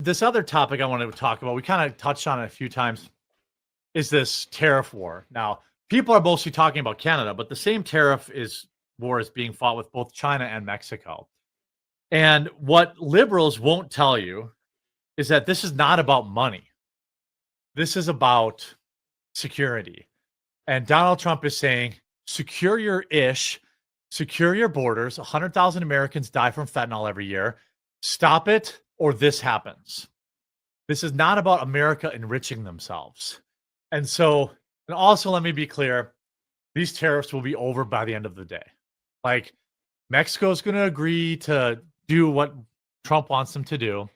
this other topic I wanted to talk about, we kind of touched on it a few times, is this tariff war. Now, people are mostly talking about Canada, but the same war is being fought with both China and Mexico. And what liberals won't tell you is that this is not about money. This is about security. And Donald Trump is saying, secure your borders. 100,000 Americans die from fentanyl every year. Stop it, or this happens. This is not about America enriching themselves. And also let me be clear, these tariffs will be over by the end of the day. Like, Mexico's going to agree to do what Trump wants them to do,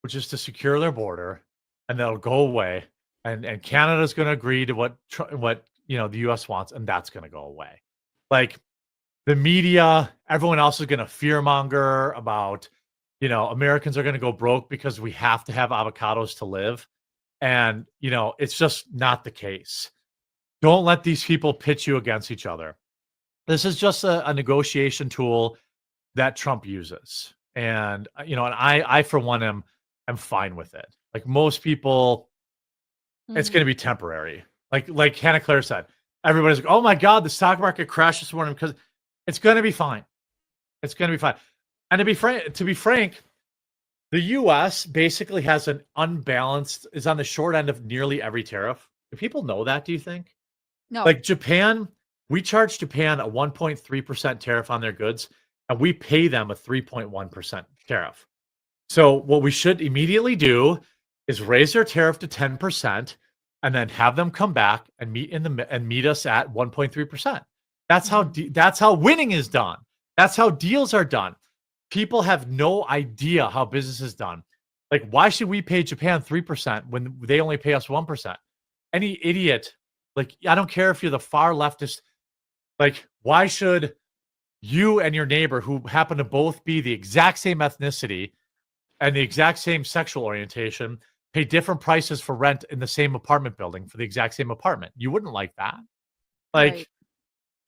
which is to secure their border, and that'll go away. And Canada's going to agree to what the U.S. wants, and that's going to go away. Like, the media, everyone else is going to fearmonger about, Americans are going to go broke because we have to have avocados to live. And, it's just not the case. Don't let these people pitch you against each other. This is just a negotiation tool that Trump uses. And, and I for one, am fine with it. Like most people, it's going to be temporary. Like Hannah Claire said, everybody's like, oh my God, the stock market crashed this morning, because it's going to be fine. It's going to be fine. And to be frank, the U.S. basically has is on the short end of nearly every tariff. Do people know that, do you think? No. Like Japan, we charge Japan a 1.3% tariff on their goods, and we pay them a 3.1% tariff. So what we should immediately do is raise their tariff to 10%, and then have them come back and meet us at 1.3%. That's how winning is done. That's how deals are done. People have no idea how business is done. Like, why should we pay Japan 3% when they only pay us 1%? Any idiot, like, I don't care if you're the far leftist, like, why should you and your neighbor, who happen to both be the exact same ethnicity and the exact same sexual orientation, pay different prices for rent in the same apartment building for the exact same apartment? You wouldn't like that. Like, right.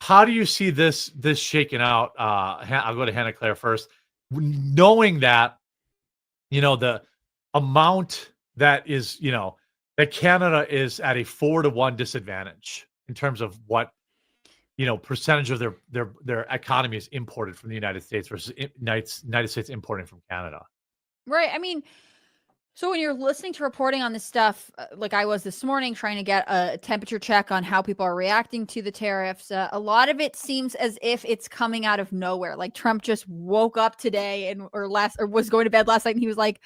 How do you see this shaking out? I'll go to Hannah Claire first. Knowing that, the amount that is, that Canada is at a 4-to-1 disadvantage in terms of what, percentage of their economy is imported from the United States versus United States importing from Canada. Right. I mean, so when you're listening to reporting on this stuff, like I was this morning, trying to get a temperature check on how people are reacting to the tariffs, a lot of it seems as if it's coming out of nowhere. Like Trump just woke up today or was going to bed last night, and he was like,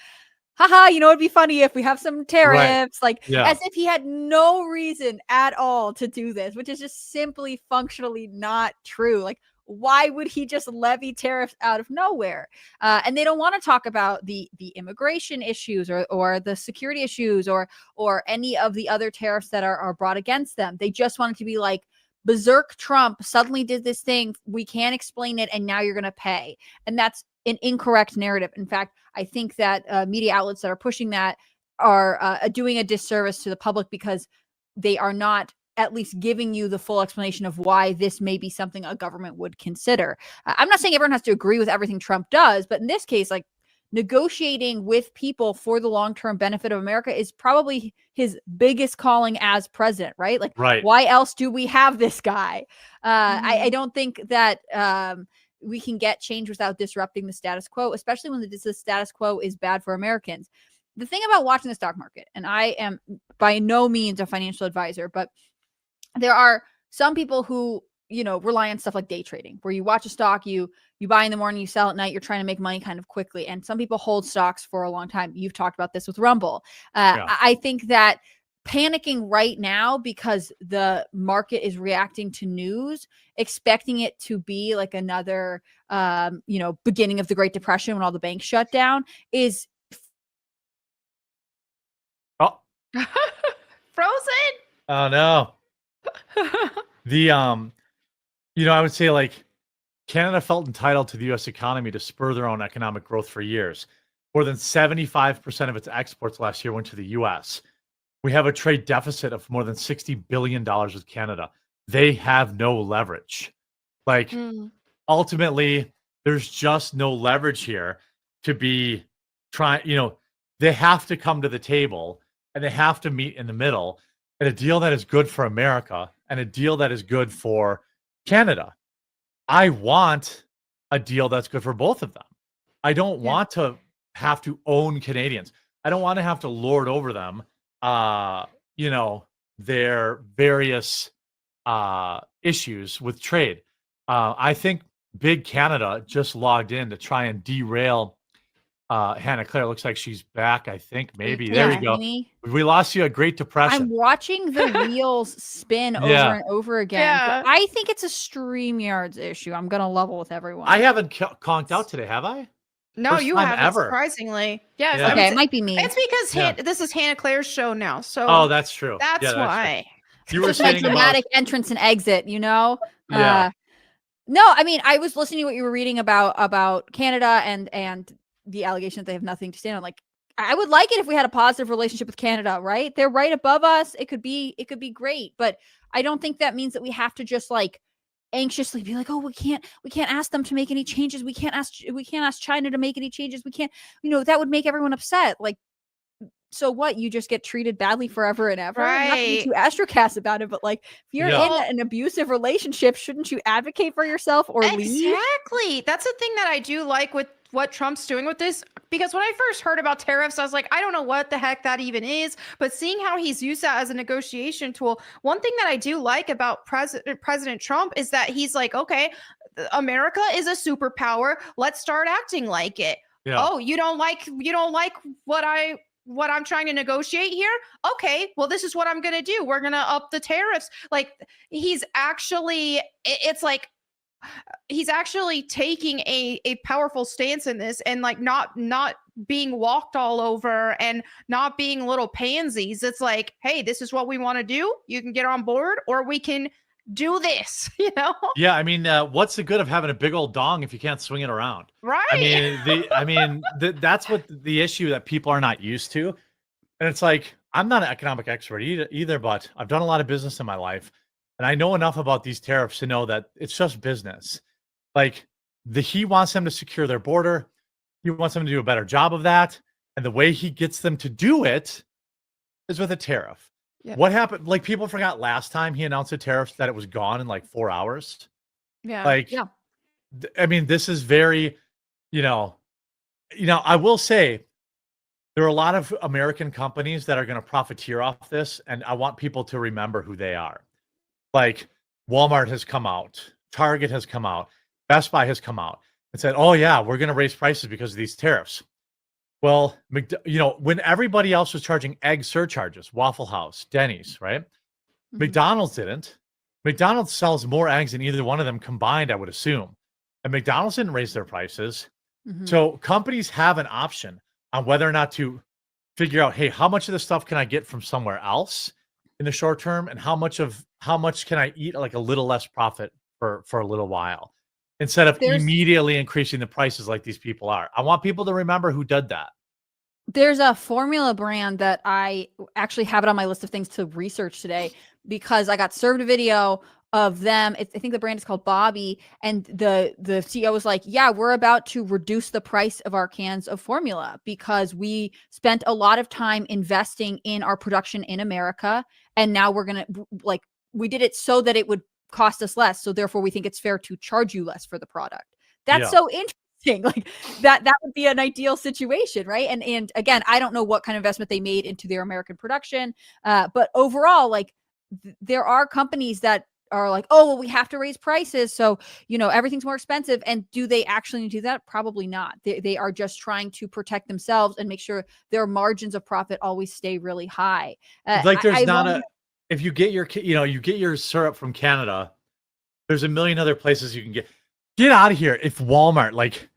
haha, it'd be funny if we have some tariffs, right. As if he had no reason at all to do this, which is just simply functionally not true. Like, why would he just levy tariffs out of nowhere? And they don't want to talk about the immigration issues or the security issues or any of the other tariffs that are brought against them. They just want it to be like, berserk Trump suddenly did this thing. We can't explain it, and now you're going to pay. And that's an incorrect narrative. In fact, I think that media outlets that are pushing that are doing a disservice to the public, because they are not at least giving you the full explanation of why this may be something a government would consider. I'm not saying everyone has to agree with everything Trump does, but in this case, like, negotiating with people for the long-term benefit of America is probably his biggest calling as president, right? Like, right. Why else do we have this guy? I don't think that we can get change without disrupting the status quo, especially when the status quo is bad for Americans. The thing about watching the stock market, and I am by no means a financial advisor, but there are some people who, rely on stuff like day trading, where you watch a stock, you buy in the morning, you sell at night, you're trying to make money kind of quickly. And some people hold stocks for a long time. You've talked about this with Rumble. I think that panicking right now because the market is reacting to news, expecting it to be like another, beginning of the Great Depression when all the banks shut down, is frozen. Oh no. I would say, like, Canada felt entitled to the U.S. economy to spur their own economic growth for years. More than 75% of its exports last year went to the U.S. We have a trade deficit of more than $60 billion with Canada. They have no leverage. Like, ultimately, there's just no leverage here to be trying, they have to come to the table and they have to meet in the middle and a deal that is good for America and a deal that is good for Canada. I want a deal that's good for both of them. I don't want to have to own Canadians. I don't want to have to lord over them, their various issues with trade. I think Big Canada just logged in to try and derail Hannah Claire. Looks like she's back, I think. Maybe. There you go. We lost you at Great Depression. I'm watching the wheels spin over and over again. But I think it's a StreamYard's issue. I'm going to level with everyone. I haven't conked out today, have I? No, you haven't, surprisingly. Yeah. Okay, it might be me. It's because this is Hannah Claire's show now. So oh, that's true. That's why. True. You were saying dramatic entrance and exit, Yeah. No, I mean, I was listening to what you were reading about Canada and the allegation that they have nothing to stand on. Like, I would like it if we had a positive relationship with Canada, right? They're right above us. It could be great, but I don't think that means that we have to just like anxiously be like, oh, we can't ask them to make any changes. We can't ask China to make any changes. We can't, that would make everyone upset. Like, so what? You just get treated badly forever and ever. Right. Not to be too astrocast about it, but like, if you're in an abusive relationship, shouldn't you advocate for yourself or leave? Exactly. That's the thing that I do like with what Trump's doing with this, because when I first heard about tariffs, I was like, I don't know what the heck that even is, but seeing how he's used that as a negotiation tool, one thing that I do like about President Trump is that he's like, okay, America is a superpower. Let's start acting like it. Yeah. Oh, you don't like what I'm trying to negotiate here? Okay, well, this is what I'm going to do. We're going to up the tariffs. Like, he's actually taking a powerful stance in this, and like not being walked all over and not being little pansies. It's like, hey, this is what we want to do. You can get on board, or we can do this, Yeah, I mean, what's the good of having a big old dong if you can't swing it around? Right. I mean, that's what the issue that people are not used to. And it's like, I'm not an economic expert either, but I've done a lot of business in my life. And I know enough about these tariffs to know that it's just business. Like, he wants them to secure their border. He wants them to do a better job of that. And the way he gets them to do it is with a tariff. Yeah. What happened? Like, people forgot last time he announced a tariff that it was gone in like 4 hours. Yeah. Like, I mean, this is very, I will say there are a lot of American companies that are going to profiteer off this. And I want people to remember who they are. Like, Walmart has come out, Target has come out, Best Buy has come out and said, oh yeah, we're going to raise prices because of these tariffs. Well, when everybody else was charging egg surcharges, Waffle House, Denny's, right? Mm-hmm. McDonald's didn't. McDonald's sells more eggs than either one of them combined, I would assume. And McDonald's didn't raise their prices. Mm-hmm. So companies have an option on whether or not to figure out, hey, how much of this stuff can I get from somewhere else in the short term? And how much can I eat like a little less profit for a little while? Instead of immediately increasing the prices like these people are. I want people to remember who did that. There's a formula brand that I actually have it on my list of things to research today because I got served a video of them. I think the brand is called Bobby. And the CEO was like, yeah, we're about to reduce the price of our cans of formula because we spent a lot of time investing in our production in America. And now we're going to we did it so that it would cost us less. So therefore we think it's fair to charge you less for the product. That's so interesting. Like that would be an ideal situation. Right. And again, I don't know what kind of investment they made into their American production. But overall, like there are companies that are like, oh, well, we have to raise prices. So, everything's more expensive. And do they actually do that? Probably not. They are just trying to protect themselves and make sure their margins of profit always stay really high. If you get your syrup from Canada, there's a million other places you can get out of here. If Walmart's like,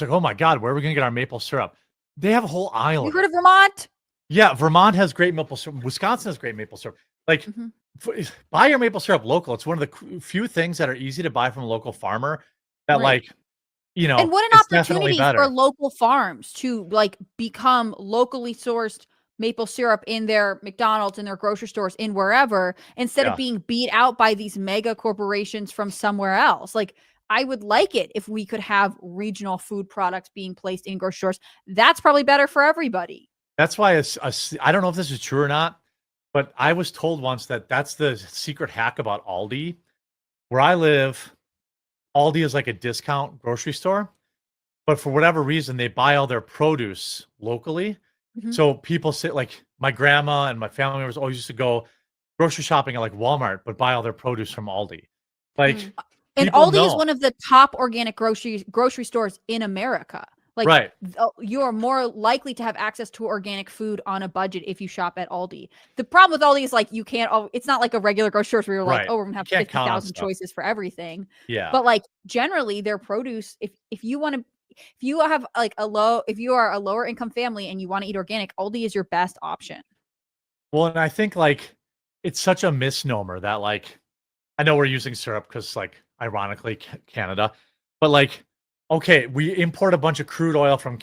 oh my God, where are we going to get our maple syrup? They have a whole aisle. You heard of Vermont? Yeah. Vermont has great maple syrup. Wisconsin has great maple syrup. Like, buy your maple syrup local. It's one of the few things that are easy to buy from a local farmer that and what an opportunity for local farms to become locally sourced maple syrup in their McDonald's, in their grocery stores, in wherever, instead of being beat out by these mega corporations from somewhere else. Like, I would like it if we could have regional food products being placed in grocery stores. That's probably better for everybody. That's why I don't know if this is true or not, but I was told once that that's the secret hack about Aldi. Where I live, Aldi is like a discount grocery store, but for whatever reason, they buy all their produce locally. Mhm. So people say, like my grandma and my family members always used to go grocery shopping at like Walmart, but buy all their produce from Aldi. Like, And people Aldi is know. one of the top organic grocery stores in America. Like, Right. You are more likely to have access to organic food on a budget if you shop at Aldi. The problem with Aldi is like you can't. It's not like a regular grocery store where you're like, Right. oh, we're gonna have You can't count on 50,000 stuff. choices for everything. Yeah. But like generally, their produce, if you want to, if you have like if you are a lower income family and you want to eat organic, Aldi is your best option. Well, and I think like it's such a misnomer that like I know we're using syrup because like ironically Canada, but like okay, we import a bunch of crude oil from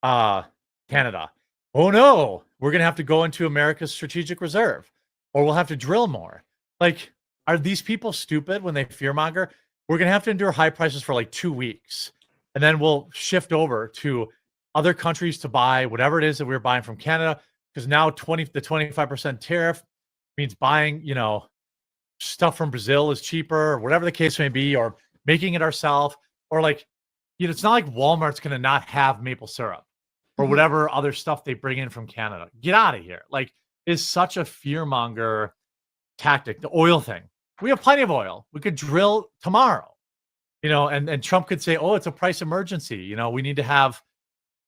Canada. Oh no, we're gonna have to go into America's strategic reserve, or we'll have to drill more. Like, are these people stupid when they fearmonger? We're gonna have to endure high prices for like 2 weeks, and then we'll shift over to other countries to buy whatever it is that we're buying from Canada. Because now the 25% tariff means buying, stuff from Brazil is cheaper, or whatever the case may be, or making it ourselves, or like, it's not like Walmart's gonna not have maple syrup or whatever other stuff they bring in from Canada. Get out of here. Like, it's such a fearmonger tactic. The oil thing. We have plenty of oil. We could drill tomorrow. And Trump could say, oh, it's a price emergency. We need to have,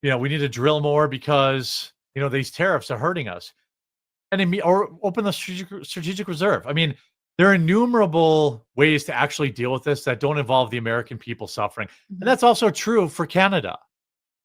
we need to drill more because these tariffs are hurting us. Or open the strategic reserve. I mean, there are innumerable ways to actually deal with this that don't involve the American people suffering. And that's also true for Canada.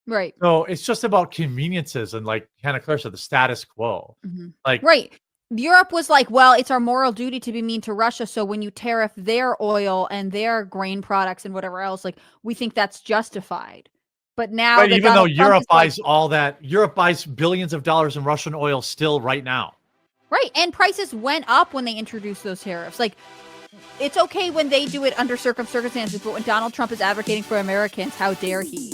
Right. So it's just about conveniences and like Hannah Claire said, the status quo. Like, right. Europe was like, well, it's our moral duty to be mean to Russia. So when you tariff their oil and their grain products and whatever else, like we think that's justified. But now, right, even though Trump Europe is buys all that, Europe buys billions of dollars in Russian oil still right now. Right. And prices went up when they introduced those tariffs. Like, it's okay when they do it under circumstances, but when Donald Trump is advocating for Americans, how dare he?